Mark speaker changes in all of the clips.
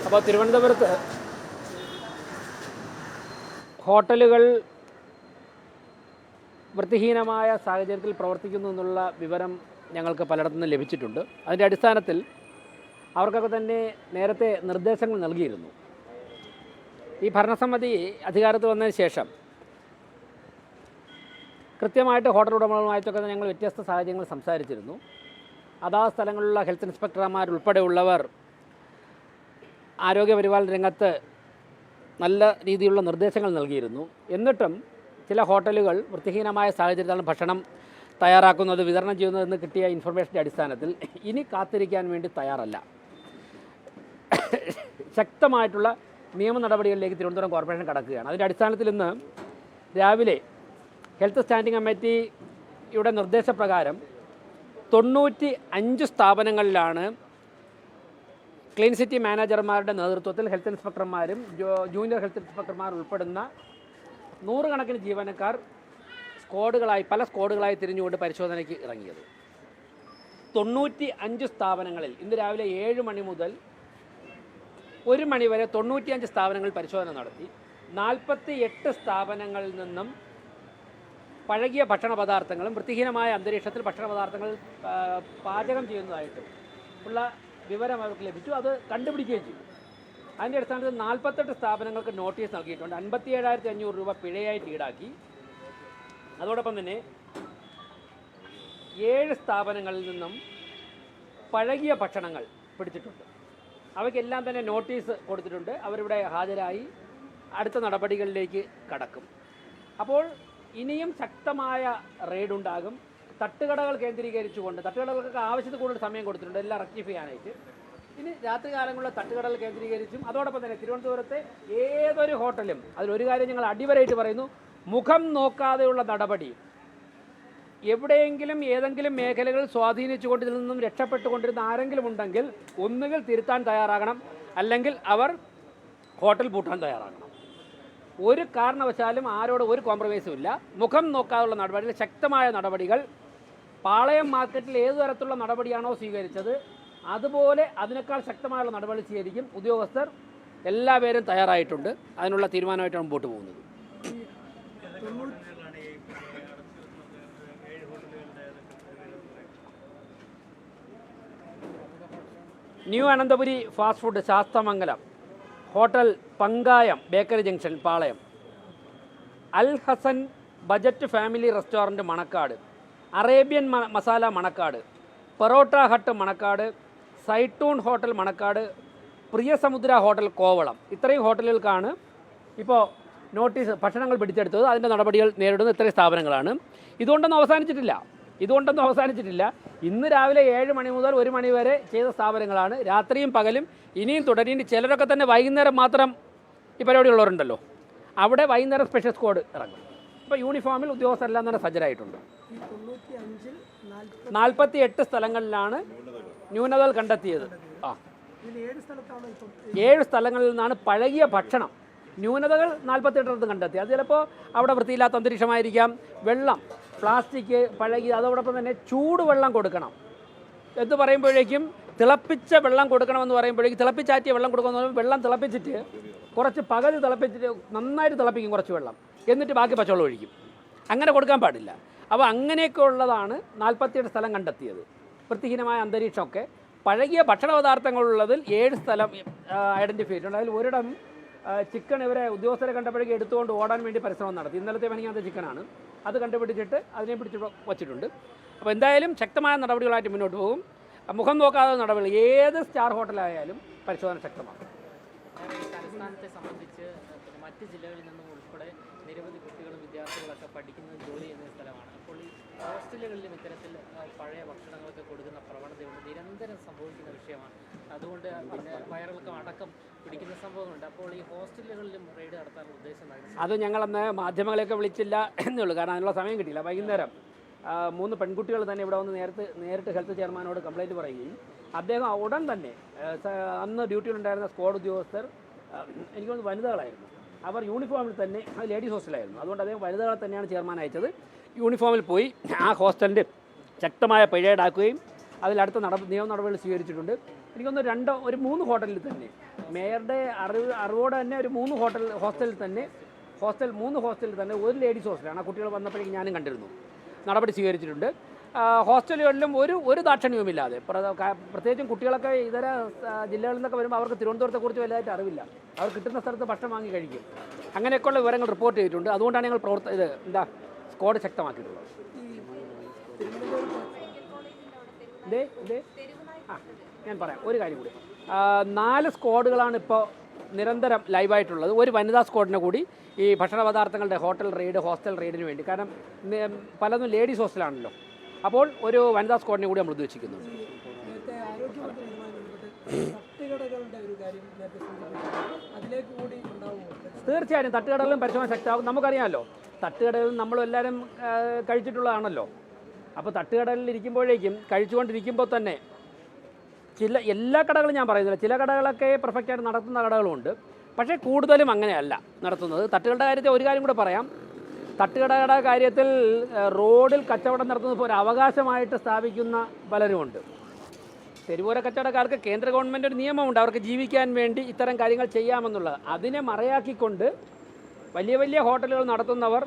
Speaker 1: അപ്പോൾ തിരുവനന്തപുരത്ത് ഹോട്ടലുകൾ വൃത്തിഹീനമായ സാഹചര്യത്തിൽ പ്രവർത്തിക്കുന്നു എന്നുള്ള വിവരം ഞങ്ങൾക്ക് പലയിടത്തു നിന്ന് ലഭിച്ചിട്ടുണ്ട്. അതിൻ്റെ അടിസ്ഥാനത്തിൽ അവർക്കൊക്കെ തന്നെ നേരത്തെ നിർദ്ദേശങ്ങൾ നൽകിയിരുന്നു. ഈ ഭരണസമിതി അധികാരത്തിൽ വന്നതിന് ശേഷം കൃത്യമായിട്ട് ഹോട്ടൽ ഉടമകളുമായിട്ടൊക്കെ ഞങ്ങൾ വ്യത്യസ്ത സാഹചര്യങ്ങൾ സംസാരിച്ചിരുന്നു. അതാത് സ്ഥലങ്ങളിലുള്ള ഹെൽത്ത് ഇൻസ്പെക്ടർമാരുൾപ്പെടെയുള്ളവർ ആരോഗ്യപരിപാലന രംഗത്ത് നല്ല രീതിയിലുള്ള നിർദ്ദേശങ്ങൾ നൽകിയിരുന്നു. എന്നിട്ടും ചില ഹോട്ടലുകൾ വൃത്തിഹീനമായ സാഹചര്യത്തിലാണ് ഭക്ഷണം തയ്യാറാക്കുന്നത്, വിതരണം ചെയ്യുന്നതെന്ന് കിട്ടിയ ഇൻഫർമേഷൻ്റെ അടിസ്ഥാനത്തിൽ ഇനി കാത്തിരിക്കാൻ വേണ്ടി തയ്യാറല്ല. ശക്തമായിട്ടുള്ള നിയമ നടപടികളിലേക്ക് തിരുവനന്തപുരം കോർപ്പറേഷൻ കടക്കുകയാണ്. അതിൻ്റെ അടിസ്ഥാനത്തിൽ ഇന്ന് രാവിലെ ഹെൽത്ത് സ്റ്റാൻഡിംഗ് കമ്മിറ്റിയുടെ നിർദ്ദേശപ്രകാരം 95 സ്ഥാപനങ്ങളിലാണ് ക്ലീൻ സിറ്റി മാനേജർമാരുടെ നേതൃത്വത്തിൽ ഹെൽത്ത് ഇൻസ്പെക്ടർമാരും ജൂനിയർ ഹെൽത്ത് ഇൻസ്പെക്ടർമാർ ഉൾപ്പെടുന്ന 100 കണക്കിന് ജീവനക്കാർ പല സ്ക്വാഡുകളായി തിരിഞ്ഞുകൊണ്ട് പരിശോധനയ്ക്ക് ഇറങ്ങിയത്. 95 സ്ഥാപനങ്ങളിൽ ഇന്ന് രാവിലെ 7 മണി മുതൽ 1 മണി വരെ 95 സ്ഥാപനങ്ങളിൽ പരിശോധന നടത്തി. 48 സ്ഥാപനങ്ങളിൽ നിന്നും പഴകിയ ഭക്ഷണ പദാർത്ഥങ്ങളും വൃത്തിഹീനമായ അന്തരീക്ഷത്തിൽ ഭക്ഷണ പദാർത്ഥങ്ങൾ പാചകം ചെയ്യുന്നതായിട്ടും ഉള്ള വിവരം അവർക്ക് ലഭിച്ചു. അത് കണ്ടുപിടിക്കുകയും ചെയ്തു. അതിൻ്റെ അടിസ്ഥാനത്തിൽ 48 സ്ഥാപനങ്ങൾക്ക് നോട്ടീസ് നൽകിയിട്ടുണ്ട്. 57,500 രൂപ പിഴയായിട്ട് ഈടാക്കി. അതോടൊപ്പം തന്നെ 7 സ്ഥാപനങ്ങളിൽ നിന്നും പഴകിയ ഭക്ഷണങ്ങൾ പിടിച്ചിട്ടുണ്ട്. അവയ്ക്കെല്ലാം തന്നെ നോട്ടീസ് കൊടുത്തിട്ടുണ്ട്. അവരിവിടെ ഹാജരായി അടുത്ത നടപടികളിലേക്ക് കടക്കും. അപ്പോൾ ഇനിയും ശക്തമായ റെയ്ഡുണ്ടാകും. തട്ടുകടകൾ കേന്ദ്രീകരിച്ചുകൊണ്ട്, തട്ടുകടകൾക്ക് ആവശ്യത്തിൽ കൂടുതൽ സമയം കൊടുത്തിട്ടുണ്ട് എല്ലാം റെക്ടിഫൈ ചെയ്യാനായിട്ട്. ഇനി രാത്രികാലങ്ങളിലെ തട്ടുകടകൾ കേന്ദ്രീകരിച്ചും അതോടൊപ്പം തന്നെ തിരുവനന്തപുരത്തെ ഏതൊരു ഹോട്ടലും, അതിലൊരു കാര്യം ഞങ്ങൾ അടിവരയിട്ട് പറയുന്നു, മുഖം നോക്കാതെയുള്ള നടപടി. എവിടെയെങ്കിലും ഏതെങ്കിലും മേഖലകൾ സ്വാധീനിച്ചുകൊണ്ട് ഇതിൽ നിന്നും രക്ഷപ്പെട്ടുകൊണ്ടിരുന്ന ആരെങ്കിലും ഉണ്ടെങ്കിൽ ഒന്നുകിൽ തിരുത്താൻ തയ്യാറാകണം, അല്ലെങ്കിൽ അവർ ഹോട്ടൽ പൂട്ടാൻ തയ്യാറാകണം. ഒരു കാരണവശാലും ആരോട് ഒരു കോംപ്രമൈസും ഇല്ല. മുഖം നോക്കാതെയുള്ള നടപടികൾ, ശക്തമായ നടപടികൾ. പാളയം മാർക്കറ്റിൽ ഏതു തരത്തിലുള്ള നടപടിയാണോ സ്വീകരിച്ചത് അതുപോലെ അതിനേക്കാൾ ശക്തമായുള്ള നടപടി സ്വീകരിക്കും. ഉദ്യോഗസ്ഥർ എല്ലാവരും തയ്യാറായിട്ടുണ്ട്. അതിനുള്ള തീരുമാനമായിട്ടാണ് മുമ്പോട്ട് പോകുന്നത്. New Ananthapuri fast food Sasthamangalam, hotel Pankayam bakery junction Palayam, Al Hasan budget family restaurant Manacaud, Arabian masala Manacaud, parotta hut Manacaud, Zaitoon hotel Manacaud, Priyasamudra hotel Kovalam, ഇത്രയും ഹോട്ടലുകൾക്കാണ് ഇപ്പോൾ നോട്ടീസ് ഭക്ഷണങ്ങൾ പിടിച്ചെടുത്തത്. അതിൻ്റെ നടപടികൾ നേരിടുന്ന ഇത്രയും സ്ഥാപനങ്ങളാണ്. ഇതുകൊണ്ടൊന്നും അവസാനിച്ചിട്ടില്ല. ഇന്ന് രാവിലെ 7 മണി മുതൽ 1 മണി വരെ ചെയ്ത സ്ഥാപനങ്ങളാണ്. രാത്രിയും പകലും ഇനിയും തുടരും. ചിലരൊക്കെ തന്നെ വൈകുന്നേരം മാത്രം ഈ പരിപാടിയുള്ളവരുണ്ടല്ലോ, അവിടെ വൈകുന്നേരം സ്പെഷ്യൽ സ്ക്വാഡ് ഇറങ്ങും. ഇപ്പോൾ യൂണിഫോമിൽ ഉദ്യോഗസ്ഥരെല്ലാം തന്നെ സജ്ജരായിട്ടുണ്ട്. 48 സ്ഥലങ്ങളിലാണ് ന്യൂനതകൾ കണ്ടെത്തിയത്. 7 സ്ഥലങ്ങളിൽ നിന്നാണ് പഴകിയ ഭക്ഷണം ന്യൂനതകൾ 48 കണ്ടെത്തി. അത് ചിലപ്പോൾ അവിടെ വൃത്തിയില്ലാത്ത അന്തരീക്ഷമായിരിക്കാം. വെള്ളം, പ്ലാസ്റ്റിക്, പഴകി, അതോടൊപ്പം തന്നെ ചൂടുവെള്ളം കൊടുക്കണം എന്ന് പറയുമ്പോഴേക്കും, തിളപ്പിച്ച വെള്ളം കൊടുക്കണമെന്ന് പറയുമ്പോഴേക്കും, തിളപ്പിച്ചാറ്റിയ വെള്ളം കൊടുക്കണമെന്ന് പറയുമ്പോൾ വെള്ളം തിളപ്പിച്ചിട്ട് കുറച്ച് പകുതി തിളപ്പിച്ചിട്ട് നന്നായിട്ട് തിളപ്പിക്കും കുറച്ച് വെള്ളം, എന്നിട്ട് ബാക്കി പച്ചവെള്ളം ഒഴിക്കും. അങ്ങനെ കൊടുക്കാൻ പാടില്ല. അപ്പോൾ അങ്ങനെയൊക്കെ ഉള്ളതാണ് 48 സ്ഥലം കണ്ടെത്തിയത്. വൃത്തിഹീനമായ അന്തരീക്ഷമൊക്കെ. പഴകിയ ഭക്ഷണ പദാർത്ഥങ്ങളുള്ളതിൽ 7 സ്ഥലം ഐഡൻറ്റിഫൈ ചെയ്തിട്ടുണ്ട്. അതിൽ ഒരിടം ചിക്കൻ ഇവരെ ഉദ്യോഗസ്ഥരെ കണ്ടപ്പോഴേക്കും എടുത്തുകൊണ്ട് ഓടാൻ വേണ്ടി പരിശ്രമം നടത്തി. ഇന്നലത്തെ മെനങ്ങാത്ത ചിക്കനാണ്. അത് കണ്ടുപിടിച്ചിട്ട് അതിനെ പിടിച്ച് വച്ചിട്ടുണ്ട്. അപ്പോൾ എന്തായാലും ശക്തമായ നടപടികളായിട്ട് മുന്നോട്ട് പോകും. മുഖം നോക്കാതെ നടപടികൾ. ഏത് സ്റ്റാർ ഹോട്ടലായാലും പരിശോധന ശക്തമാക്കും.
Speaker 2: സംസ്ഥാനത്തെ സംബന്ധിച്ച് മറ്റ് ജില്ലകളിൽ നിന്നും ഉൾപ്പെടെ നിരവധി കുട്ടികളും വിദ്യാർത്ഥികളൊക്കെ പഠിക്കുന്ന ജോലി ചെയ്യുന്ന സ്ഥലമാണ്. അപ്പോൾ ഈ ഹോസ്റ്റലുകളിലും ഇത്തരത്തിൽ പഴയ ഭക്ഷണങ്ങളൊക്കെ കൊടുക്കുന്ന പ്രവണതയുണ്ട്, നിരന്തരം സംഭവിക്കുന്ന വിഷയമാണ്. അതുകൊണ്ട് പിന്നെ വയറിളക്കം അടക്കം പിടിക്കുന്ന സംഭവങ്ങളുണ്ട്. അപ്പോൾ ഈ ഹോസ്റ്റലുകളിലും റെയ്ഡ് നടത്താനുള്ള ഉദ്ദേശം
Speaker 1: അത് ഞങ്ങളന്ന് മാധ്യമങ്ങളെയൊക്കെ വിളിച്ചില്ല എന്നേ ഉള്ളൂ. കാരണം അതിനുള്ള സമയം കിട്ടിയില്ല. വൈകുന്നേരം 3 പെൺകുട്ടികൾ തന്നെ ഇവിടെ വന്ന് നേരിട്ട് ഹെൽത്ത് ചെയർമാനോട് കംപ്ലയിൻറ്റ് പറയുകയും അദ്ദേഹം ഉടൻ തന്നെ അന്ന് ഡ്യൂട്ടിയിലുണ്ടായിരുന്ന സ്ക്വാഡ് ഉദ്യോഗസ്ഥർ, എനിക്ക് തോന്നുന്നു വനിതകളായിരുന്നു, അവർ യൂണിഫോമിൽ തന്നെ, അത് ലേഡീസ് ഹോസ്റ്റലായിരുന്നു, അതുകൊണ്ട് അദ്ദേഹം വനിതകളെ തന്നെയാണ് ചെയർമാൻ അയച്ചത്. യൂണിഫോമിൽ പോയി ആ ഹോസ്റ്റലിൻ്റെ ശക്തമായ പിഴ ഈടാക്കുകയും അതിലടുത്ത നിയമ നടപടികൾ സ്വീകരിച്ചിട്ടുണ്ട്. എനിക്കൊന്ന് 3 ഹോട്ടലിൽ തന്നെ മേയറുടെ അറിവോടെ തന്നെ ഒരു 3 ഹോസ്റ്റലിൽ തന്നെ 3 ഹോസ്റ്റലിൽ തന്നെ ഒരു ലേഡീസ് ഹോസ്റ്റലാണ്. ആ കുട്ടികൾ വന്നപ്പോഴേക്കും ഞാനും കണ്ടിരുന്നു. നടപടി സ്വീകരിച്ചിട്ടുണ്ട്. ഹോസ്റ്റലുകളിലും ഒരു ദാക്ഷിണ്യവുമില്ലാതെ, പ്രത്യേകിച്ചും കുട്ടികളൊക്കെ ഇതര ജില്ലകളിൽ നിന്നൊക്കെ വരുമ്പോൾ അവർക്ക് തിരുവനന്തപുരത്തെക്കുറിച്ച് വലുതായിട്ട് അറിവില്ല. അവർ കിട്ടുന്ന സ്ഥലത്ത് ഭക്ഷണം വാങ്ങി കഴിക്കും. അങ്ങനെയൊക്കെയുള്ള വിവരങ്ങൾ റിപ്പോർട്ട് ചെയ്തിട്ടുണ്ട്. അതുകൊണ്ടാണ് ഞങ്ങൾ സ്ക്വാഡ് ശക്തമാക്കിയിട്ടുള്ളത്. ഞാൻ പറയാം ഒരു കാര്യം കൂടി. 4 സ്ക്വാഡുകളാണ് ഇപ്പോൾ നിരന്തരം ലൈവായിട്ടുള്ളത്. ഒരു വനിതാ സ്ക്വാഡിനെ കൂടി ഈ ഭക്ഷണ പദാർത്ഥങ്ങളുടെ ഹോസ്റ്റൽ റെയ്ഡിന് വേണ്ടി, കാരണം പലതും ലേഡീസ് ഹോസ്റ്റലാണല്ലോ. അപ്പോൾ ഒരു വനിതാ സ്ക്വാഡിനെ കൂടി നമ്മൾ ഉദ്ദേശിക്കുന്നുണ്ട്. തീർച്ചയായും തട്ടുകടകളും പരിശോധന ശക്തമാകും. നമുക്കറിയാമല്ലോ, തട്ടുകടകളും നമ്മളെല്ലാവരും കഴിച്ചിട്ടുള്ളതാണല്ലോ. അപ്പോൾ തട്ടുകടലിൽ ഇരിക്കുമ്പോഴേക്കും കഴിച്ചുകൊണ്ടിരിക്കുമ്പോൾ തന്നെ എല്ലാ കടകളും ഞാൻ പറയുന്നില്ല, ചില കടകളൊക്കെ പെർഫെക്റ്റായിട്ട് നടത്തുന്ന കടകളുമുണ്ട്. പക്ഷേ കൂടുതലും അങ്ങനെയല്ല നടത്തുന്നത്. തട്ടുകളുടെ കാര്യത്തിൽ ഒരു കാര്യം കൂടെ പറയാം. തട്ടുകടയുടെ കാര്യത്തിൽ റോഡിൽ കച്ചവടം നടത്തുന്നത് ഒരു അവകാശമായിട്ട് സ്ഥാപിക്കുന്ന പലരുമുണ്ട്. തെരുവോര കച്ചവടക്കാർക്ക് കേന്ദ്ര ഗവൺമെൻറ് ഒരു നിയമമുണ്ട്, അവർക്ക് ജീവിക്കാൻ വേണ്ടി ഇത്തരം കാര്യങ്ങൾ ചെയ്യാമെന്നുള്ളത്. അതിനെ മറയാക്കിക്കൊണ്ട് വലിയ വലിയ ഹോട്ടലുകൾ നടത്തുന്നവർ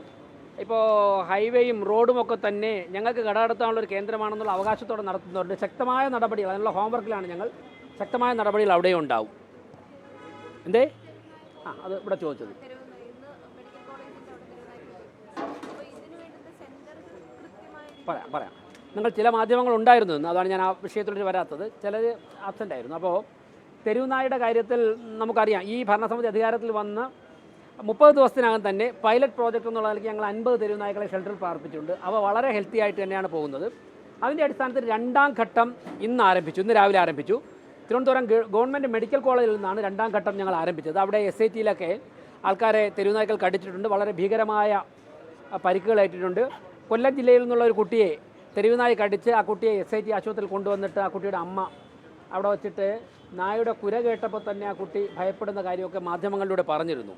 Speaker 1: ഇപ്പോൾ ഹൈവേയും റോഡുമൊക്കെ തന്നെ ഞങ്ങൾക്ക് കട നടത്താനുള്ളൊരു കേന്ദ്രമാണെന്നുള്ള അവകാശത്തോടെ നടത്തുന്നവരുണ്ട്. ശക്തമായ നടപടികൾ, അതിനുള്ള ഹോംവർക്കിലാണ് ഞങ്ങൾ. ശക്തമായ നടപടികൾ അവിടെയും ഉണ്ടാവും. എന്തേ അത് ഇവിടെ ചോദിച്ചത്. പറയാം. നിങ്ങൾ ചില മാധ്യമങ്ങൾ ഉണ്ടായിരുന്നു എന്ന്, അതാണ് ഞാൻ ആ വിഷയത്തിലൊരു വരാത്തത്. ചിലർ ആബ്സെൻ്റ് ആയിരുന്നു. അപ്പോൾ തെരുവുനായുടെ കാര്യത്തിൽ നമുക്കറിയാം, ഈ ഭരണസമിതി അധികാരത്തിൽ വന്ന് 30 ദിവസത്തിനകം തന്നെ പൈലറ്റ് പ്രോജക്റ്റ് എന്നുള്ള നിലയ്ക്ക് ഞങ്ങൾ 50 തെരുവുനായ്ക്കളെ ഷെൽട്ടറിൽ പാർപ്പിച്ചിട്ടുണ്ട്. അവ വളരെ ഹെൽത്തി ആയിട്ട് തന്നെയാണ് പോകുന്നത്. അതിൻ്റെ അടിസ്ഥാനത്തിൽ 2ാം ഘട്ടം ഇന്ന് രാവിലെ ആരംഭിച്ചു. തിരുവനന്തപുരം ഗവൺമെൻറ് മെഡിക്കൽ കോളേജിൽ നിന്നാണ് 2ാം ഘട്ടം ഞങ്ങൾ ആരംഭിച്ചത്. അവിടെ SITയിലൊക്കെ ആൾക്കാരെ തെരുവുനായ്ക്കൾ കടിച്ചിട്ടുണ്ട്. വളരെ ഭീകരമായ പരിക്കുകളേറ്റിട്ടുണ്ട്. കൊല്ലം ജില്ലയിൽ നിന്നുള്ള ഒരു കുട്ടിയെ തെരുവുനായി കടിച്ച് ആ കുട്ടിയെ SIT ആശുപത്രിയിൽ കൊണ്ടുവന്നിട്ട് ആ കുട്ടിയുടെ അമ്മ അവിടെ വച്ചിട്ട് നായയുടെ കുര കേട്ടപ്പോൾ തന്നെ ആ കുട്ടി ഭയപ്പെടുന്ന കാര്യമൊക്കെ മാധ്യമങ്ങളിലൂടെ പറഞ്ഞിരുന്നു.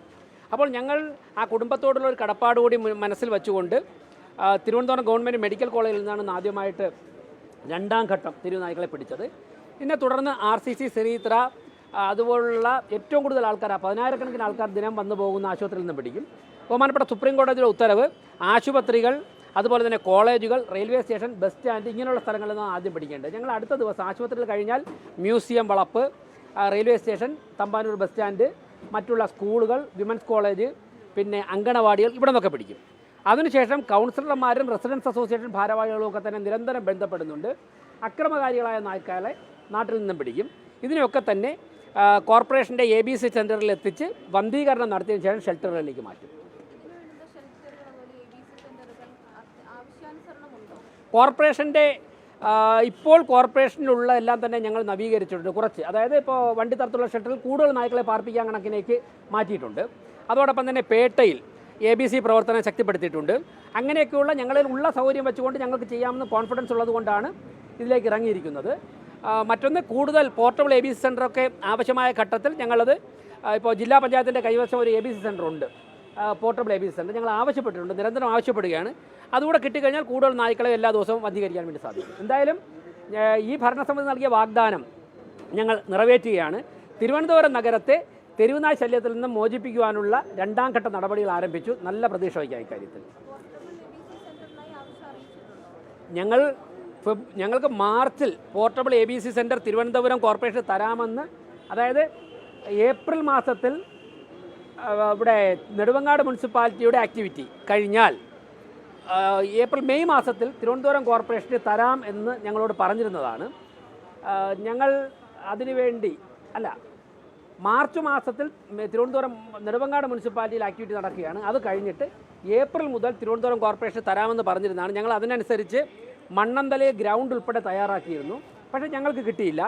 Speaker 1: അപ്പോൾ ഞങ്ങൾ ആ കുടുംബത്തോടുള്ള ഒരു കടപ്പാട് കൂടി മനസ്സിൽ വെച്ചുകൊണ്ട് തിരുവനന്തപുരം ഗവൺമെൻറ് മെഡിക്കൽ കോളേജിൽ നിന്നാണ് ആദ്യമായിട്ട് 2ാം ഘട്ടം തെരുവുനായ്ക്കളെ പിടിച്ചത്. ഇതിനെ തുടർന്ന് RCC, ശ്രീത്ര അതുപോലുള്ള ഏറ്റവും കൂടുതൽ ആൾക്കാർ, 10,000-കണക്കിന് ആൾക്കാർ ദിനം വന്നു പോകുന്ന ആശുപത്രിയിൽ നിന്ന് പിടിക്കും. ബഹുമാനപ്പെട്ട സുപ്രീം കോടതിയുടെ ഉത്തരവ് ആശുപത്രികൾ, അതുപോലെ തന്നെ കോളേജുകൾ, റെയിൽവേ സ്റ്റേഷൻ, ബസ് സ്റ്റാൻഡ് ഇങ്ങനെയുള്ള സ്ഥലങ്ങളിൽ നിന്നാണ് ആദ്യം പിടിക്കേണ്ടത്. ഞങ്ങൾ അടുത്ത ദിവസം ആശുപത്രിയിൽ കഴിഞ്ഞാൽ മ്യൂസിയം വളപ്പ്, railway station, Thampanoor bus stand, മറ്റുള്ള സ്കൂളുകൾ, വിമൻസ് കോളേജ്, പിന്നെ അങ്കണവാടികൾ ഇവിടെ നിന്നൊക്കെ പിടിക്കും. അതിനുശേഷം കൗൺസിലർമാരും റെസിഡൻസ് അസോസിയേഷൻ ഭാരവാഹികളും ഒക്കെ തന്നെ നിരന്തരം ബന്ധപ്പെടുന്നുണ്ട്. അക്രമകാരികളായ നായ്ക്കളെ നാട്ടിൽ നിന്നും പിടിക്കും. ഇതിനെയൊക്കെ തന്നെ കോർപ്പറേഷൻ്റെ ABC സെൻറ്ററിൽ എത്തിച്ച് വന്ധീകരണം നടത്തിയതിനു ശേഷം ഷെൽട്ടറുകളിലേക്ക് മാറ്റും. കോർപ്പറേഷൻ്റെ ഇപ്പോൾ കോർപ്പറേഷനിലുള്ള എല്ലാം തന്നെ ഞങ്ങൾ നവീകരിച്ചിട്ടുണ്ട് കുറച്ച്. അതായത് ഇപ്പോൾ വണ്ടി തരത്തിലുള്ള ഷെൽട്ടറിൽ കൂടുതൽ നായ്ക്കളെ പാർപ്പിക്കാൻ കണക്കിലേക്ക് മാറ്റിയിട്ടുണ്ട്. അതോടൊപ്പം തന്നെ പേട്ടയിൽ ABC പ്രവർത്തനം ശക്തിപ്പെടുത്തിയിട്ടുണ്ട്. അങ്ങനെയൊക്കെയുള്ള ഞങ്ങളിൽ ഉള്ള സൗകര്യം വെച്ചുകൊണ്ട് ഞങ്ങൾക്ക് ചെയ്യാമെന്ന് കോൺഫിഡൻസ് ഉള്ളതുകൊണ്ടാണ് ഇതിലേക്ക് ഇറങ്ങിയിരിക്കുന്നത്. മറ്റൊന്ന്, കൂടുതൽ പോർട്ടബിൾ ABC സെൻ്ററൊക്കെ ആവശ്യമായ ഘട്ടത്തിൽ ഞങ്ങളത് ഇപ്പോൾ ജില്ലാ പഞ്ചായത്തിൻ്റെ കൈവശം ഒരു ABC സെൻ്റർ ഉണ്ട്, പോർട്ടബിൾ ABC സെൻ്റർ ഞങ്ങൾ ആവശ്യപ്പെട്ടിട്ടുണ്ട്, നിരന്തരം ആവശ്യപ്പെടുകയാണ്. അതുകൂടെ കിട്ടിക്കഴിഞ്ഞാൽ കൂടുതൽ നായ്ക്കളെ എല്ലാ ദിവസവും വന്ധീകരിക്കാൻ വേണ്ടി സാധിക്കും. എന്തായാലും ഈ ഭരണസമിതി നൽകിയ വാഗ്ദാനം ഞങ്ങൾ നിറവേറ്റുകയാണ്. തിരുവനന്തപുരം നഗരത്തെ തെരുവുനായ് ശല്യത്തിൽ നിന്ന് മോചിപ്പിക്കുവാനുള്ള 2ാം ഘട്ട നടപടികൾ ആരംഭിച്ചു. നല്ല പ്രതീക്ഷ വയ്ക്കാം ഇക്കാര്യത്തിൽ. ഞങ്ങൾക്ക് മാർച്ചിൽ portable ABC centre Thiruvananthapuram corporation തരാമെന്ന്, അതായത് ഏപ്രിൽ മാസത്തിൽ ഇവിടെ നെടുവങ്ങാട് മുനിസിപ്പാലിറ്റിയുടെ ആക്ടിവിറ്റി കഴിഞ്ഞാൽ മെയ് മാസത്തിൽ തിരുവനന്തപുരം കോർപ്പറേഷന് തരാം എന്ന് ഞങ്ങളോട് പറഞ്ഞിരുന്നതാണ്. ഞങ്ങൾ അതിനുവേണ്ടി മാർച്ച് മാസത്തിൽ തിരുവനന്തപുരം നെടുവങ്ങാട് മുനിസിപ്പാലിറ്റിയിൽ ആക്ടിവിറ്റി നടക്കുകയാണ്. അത് കഴിഞ്ഞിട്ട് ഏപ്രിൽ മുതൽ തിരുവനന്തപുരം കോർപ്പറേഷൻ തരാമെന്ന് പറഞ്ഞിരുന്നതാണ്. ഞങ്ങൾ അതിനനുസരിച്ച് മണ്ണന്തലയിൽ ഗ്രൗണ്ട് ഉൾപ്പെടെ തയ്യാറാക്കിയിരുന്നു. പക്ഷേ ഞങ്ങൾക്ക് കിട്ടിയില്ല.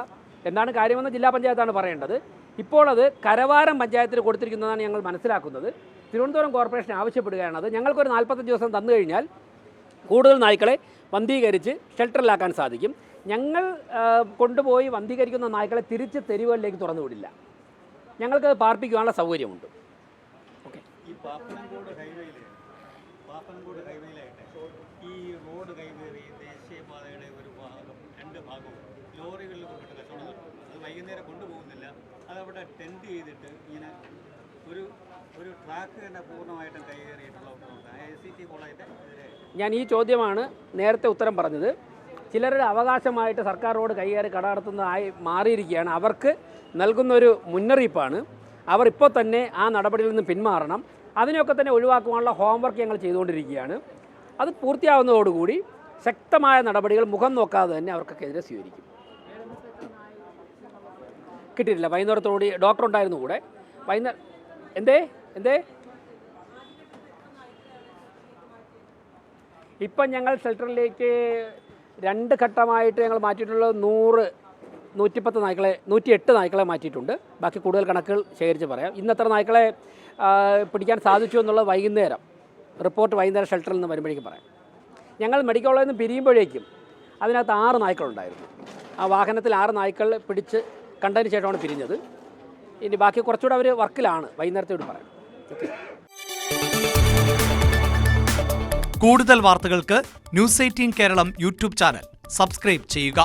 Speaker 1: എന്താണ് കാര്യമെന്ന് ജില്ലാ പഞ്ചായത്താണ് പറയേണ്ടത്. ഇപ്പോൾ അത് കരവാരം പഞ്ചായത്തിന് കൊടുത്തിരിക്കുന്നതാണ് ഞങ്ങൾ മനസ്സിലാക്കുന്നത്. തിരുവനന്തപുരം കോർപ്പറേഷൻ ആവശ്യപ്പെടുകയാണ്. അത് ഞങ്ങൾക്കൊരു 45 ദിവസം തന്നു കഴിഞ്ഞാൽ കൂടുതൽ നായ്ക്കളെ വന്ധീകരിച്ച് ഷെൽട്ടറിലാക്കാൻ സാധിക്കും. ഞങ്ങൾ കൊണ്ടുപോയി വന്ധീകരിക്കുന്ന നായ്ക്കളെ തിരിച്ച് തെരുവുകളിലേക്ക് തുറന്നു വിടില്ല. ഞങ്ങൾക്ക് പാർപ്പിക്കുവാനുള്ള സൗകര്യമുണ്ട്. ഓക്കെ.
Speaker 3: ഈ പാപ്പനംകോട് ഹൈവേയിലായിട്ട് ഈ റോഡ് കൈവേറി ദേശീയപാതയുടെ ഒരു ഭാഗം 2 ഭാഗവും ലോറികളിൽ കൊണ്ടിട്ട് കച്ചവടം നടത്തുന്നത്. അത് വൈകുന്നേരം കൊണ്ടുപോകുന്നില്ല, അതവിടെ ടെൻറ്റ് ചെയ്തിട്ട് ഇങ്ങനെ ഒരു ട്രാക്ക് തന്നെ പൂർണ്ണമായിട്ടും കൈകയറിയിട്ടുള്ള ഒന്നുണ്ട്. ICT കോളേജിൻ്റെ എതിരെ
Speaker 1: ഞാൻ ഈ ചോദ്യമാണ് നേരത്തെ ഉത്തരം പറഞ്ഞത്. ചിലരുടെ അവകാശമായിട്ട് സർക്കാർ റോഡ് കൈകാരി കട നടത്തുന്നതായി മാറിയിരിക്കുകയാണ്. അവർക്ക് നൽകുന്നൊരു മുന്നറിയിപ്പാണ്. അവർ ഇപ്പോൾ തന്നെ ആ നടപടിയിൽ നിന്ന് പിന്മാറണം. അതിനെയൊക്കെ തന്നെ ഒഴിവാക്കുവാനുള്ള ഹോംവർക്ക് ഞങ്ങൾ ചെയ്തുകൊണ്ടിരിക്കുകയാണ്. അത് പൂർത്തിയാവുന്നതോടുകൂടി ശക്തമായ നടപടികൾ മുഖം നോക്കാതെ തന്നെ അവർക്കൊക്കെതിരെ സ്വീകരിക്കും. കിട്ടിയിട്ടില്ല. വൈകുന്നേരത്തോടുകൂടി ഡോക്ടർ ഉണ്ടായിരുന്നു കൂടെ. വൈകുന്നേരം എന്തേ ഇപ്പം ഞങ്ങൾ ഷെൽട്ടറിലേക്ക് 2 ഘട്ടമായിട്ട് ഞങ്ങൾ മാറ്റിയിട്ടുള്ളത് 110 നായ്ക്കളെ 108 നായ്ക്കളെ മാറ്റിയിട്ടുണ്ട്. ബാക്കി കൂടുതൽ കണക്കുകൾ ശേഖരിച്ച് പറയാം. ഇന്നത്ര നായ്ക്കളെ പിടിക്കാൻ സാധിച്ചു എന്നുള്ളത് വൈകുന്നേരം വൈകുന്നേരം ഷെൽട്ടറിൽ നിന്ന് വരുമ്പോഴേക്കും പറയാം. ഞങ്ങൾ മെഡിക്കൽ കോളേജിൽ നിന്ന് പിരിയുമ്പോഴേക്കും അതിനകത്ത് 6 നായ്ക്കളുണ്ടായിരുന്നു. ആ വാഹനത്തിൽ 6 നായ്ക്കൾ പിടിച്ച് കണ്ടതിന് ശേഷമാണ് പിരിഞ്ഞത്. ഇനി ബാക്കി കുറച്ചുകൂടെ അവർ വർക്കിലാണ്. വൈകുന്നേരത്തോട് പറയാം. ഓക്കെ.
Speaker 4: കൂടുതൽ വാർത്തകൾക്ക് news 18 Keralam YouTube channel subscribe ചെയ്യുക.